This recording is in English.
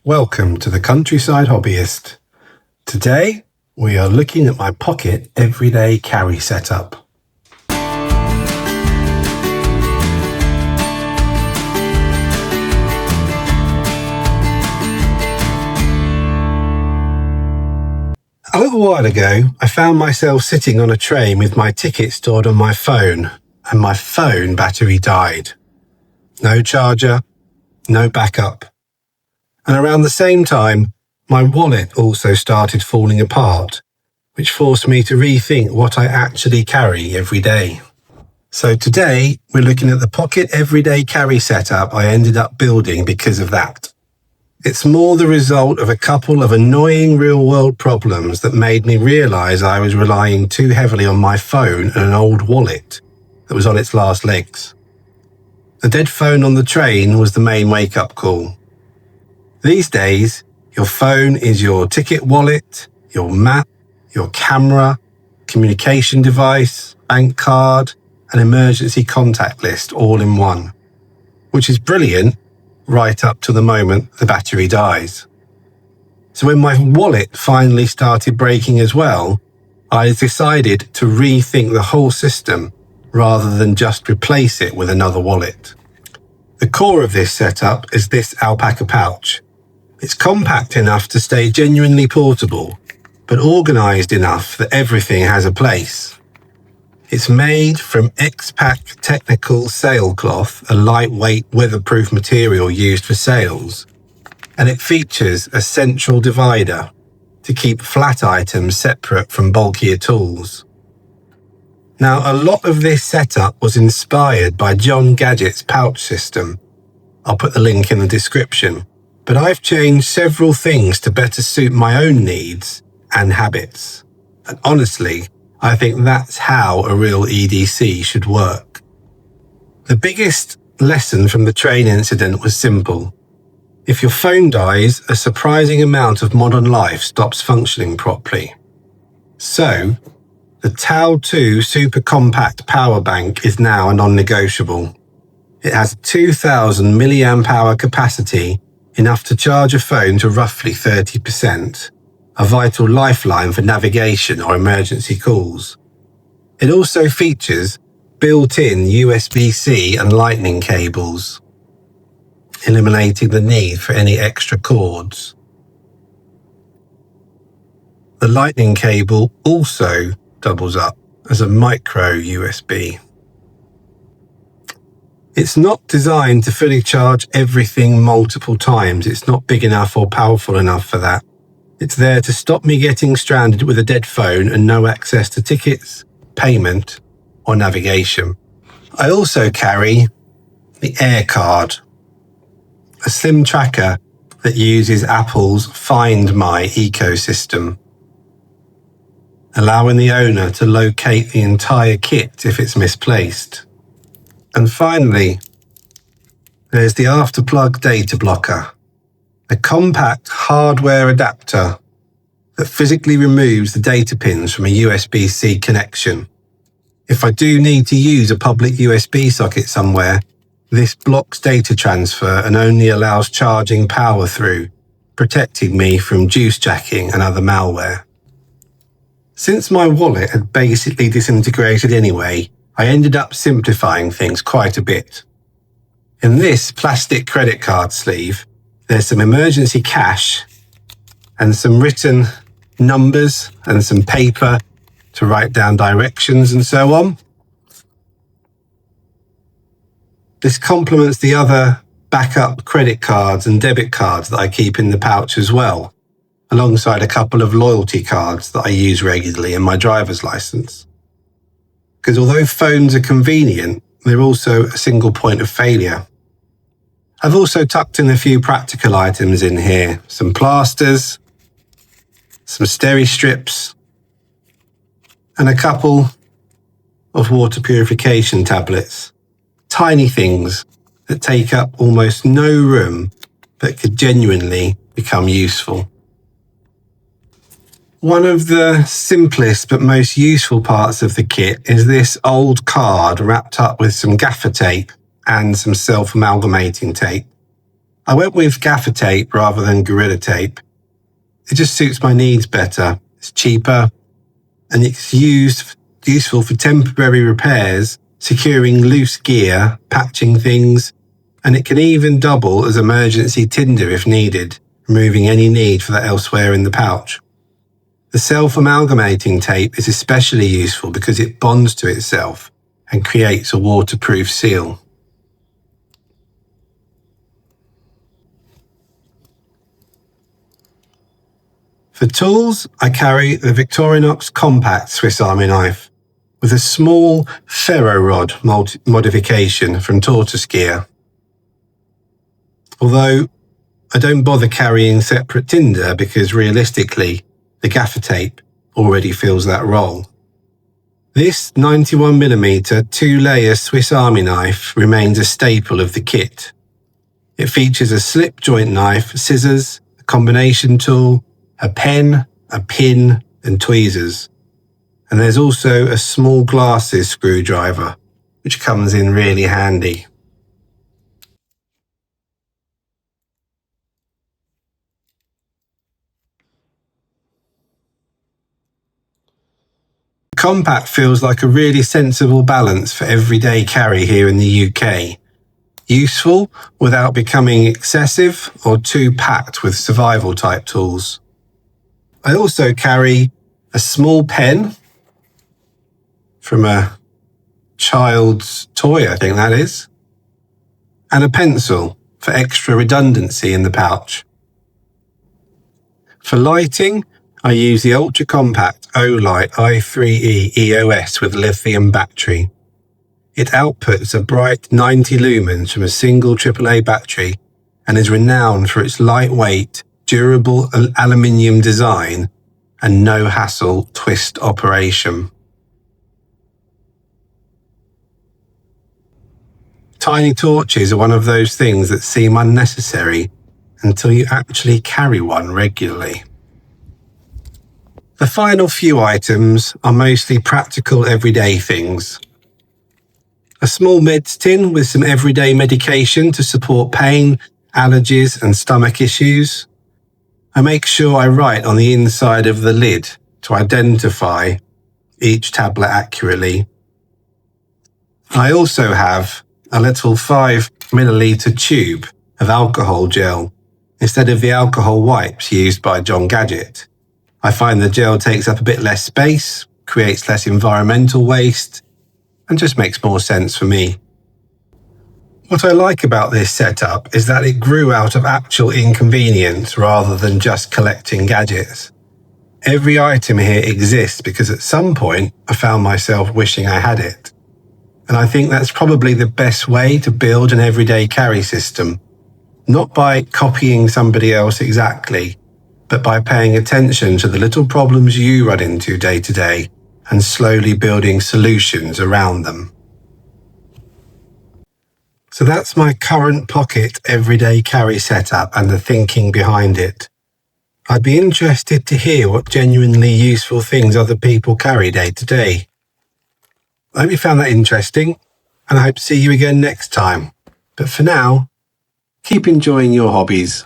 Welcome to the Countryside Hobbyist. Today we are looking at my pocket everyday carry setup. A little while ago, I found myself sitting on a train with my ticket stored on my phone, and my phone battery died. No charger, no backup. And around the same time, my wallet also started falling apart, which forced me to rethink what I actually carry every day. So today, we're looking at the pocket everyday carry setup I ended up building because of that. It's more the result of a couple of annoying real-world problems that made me realise I was relying too heavily on my phone and an old wallet that was on its last legs. The dead phone on the train was the main wake-up call. These days, your phone is your ticket wallet, your map, your camera, communication device, bank card, and emergency contact list all in one, which is brilliant right up to the moment the battery dies. So when my wallet finally started breaking as well, I decided to rethink the whole system rather than just replace it with another wallet. The core of this setup is this alpaca pouch. It's compact enough to stay genuinely portable, but organised enough that everything has a place. It's made from X-Pack Technical sailcloth, a lightweight weatherproof material used for sails, and it features a central divider to keep flat items separate from bulkier tools. Now, a lot of this setup was inspired by John Gadget's pouch system. I'll put the link in the description. But I've changed several things to better suit my own needs and habits. And honestly, I think that's how a real EDC should work. The biggest lesson from the train incident was simple. If your phone dies, a surprising amount of modern life stops functioning properly. So, the Tau 2 super compact power bank is now a non-negotiable. It has a 2000 milliamp hour capacity, enough to charge a phone to roughly 30%, a vital lifeline for navigation or emergency calls. It also features built-in USB-C and lightning cables, eliminating the need for any extra cords. The lightning cable also doubles up as a micro USB. It's not designed to fully charge everything multiple times. It's not big enough or powerful enough for that. It's there to stop me getting stranded with a dead phone and no access to tickets, payment, or navigation. I also carry the Air Card, a SIM tracker that uses Apple's Find My ecosystem, allowing the owner to locate the entire kit if it's misplaced. And finally, there's the afterplug data blocker, a compact hardware adapter that physically removes the data pins from a USB-C connection. If I do need to use a public USB socket somewhere, this blocks data transfer and only allows charging power through, protecting me from juice jacking and other malware. Since my wallet had basically disintegrated anyway, I ended up simplifying things quite a bit. In this plastic credit card sleeve, there's some emergency cash and some written numbers and some paper to write down directions and so on. This complements the other backup credit cards and debit cards that I keep in the pouch as well, alongside a couple of loyalty cards that I use regularly and my driver's license. Because although phones are convenient, they're also a single point of failure. I've also tucked in a few practical items in here, some plasters, some steri strips, and a couple of water purification tablets. Tiny things that take up almost no room but could genuinely become useful. One of the simplest but most useful parts of the kit is this old card wrapped up with some gaffer tape and some self-amalgamating tape. I went with gaffer tape rather than Gorilla Tape. It just suits my needs better. It's cheaper and it's useful for temporary repairs, securing loose gear, patching things, and it can even double as emergency tinder if needed, removing any need for that elsewhere in the pouch. The self-amalgamating tape is especially useful because it bonds to itself and creates a waterproof seal. For tools, I carry the Victorinox Compact Swiss Army knife with a small ferro rod modification from Tortoise Gear. Although I don't bother carrying separate tinder because realistically, the gaffer tape already fills that role. This 91mm 2-layer Swiss Army knife remains a staple of the kit. It features a slip joint knife, scissors, a combination tool, a pen, a pin, and tweezers. And there's also a small glasses screwdriver, which comes in really handy. Compact feels like a really sensible balance for everyday carry here in the UK. Useful without becoming excessive or too packed with survival type tools. I also carry a small pen from a child's toy, I think that is, and a pencil for extra redundancy in the pouch. For lighting, I use the ultra-compact Olight i3E EOS with lithium battery. It outputs a bright 90 lumens from a single AAA battery and is renowned for its lightweight, durable aluminium design and no-hassle twist operation. Tiny torches are one of those things that seem unnecessary until you actually carry one regularly. The final few items are mostly practical everyday things. A small meds tin with some everyday medication to support pain, allergies and stomach issues. I make sure I write on the inside of the lid to identify each tablet accurately. I also have a little 5ml tube of alcohol gel instead of the alcohol wipes used by John Gadget. I find the gel takes up a bit less space, creates less environmental waste, and just makes more sense for me. What I like about this setup is that it grew out of actual inconvenience rather than just collecting gadgets. Every item here exists because at some point I found myself wishing I had it. And I think that's probably the best way to build an everyday carry system. Not by copying somebody else exactly, but by paying attention to the little problems you run into day to day and slowly building solutions around them. So that's my current pocket everyday carry setup and the thinking behind it. I'd be interested to hear what genuinely useful things other people carry day to day. I hope you found that interesting, and I hope to see you again next time. But for now, keep enjoying your hobbies.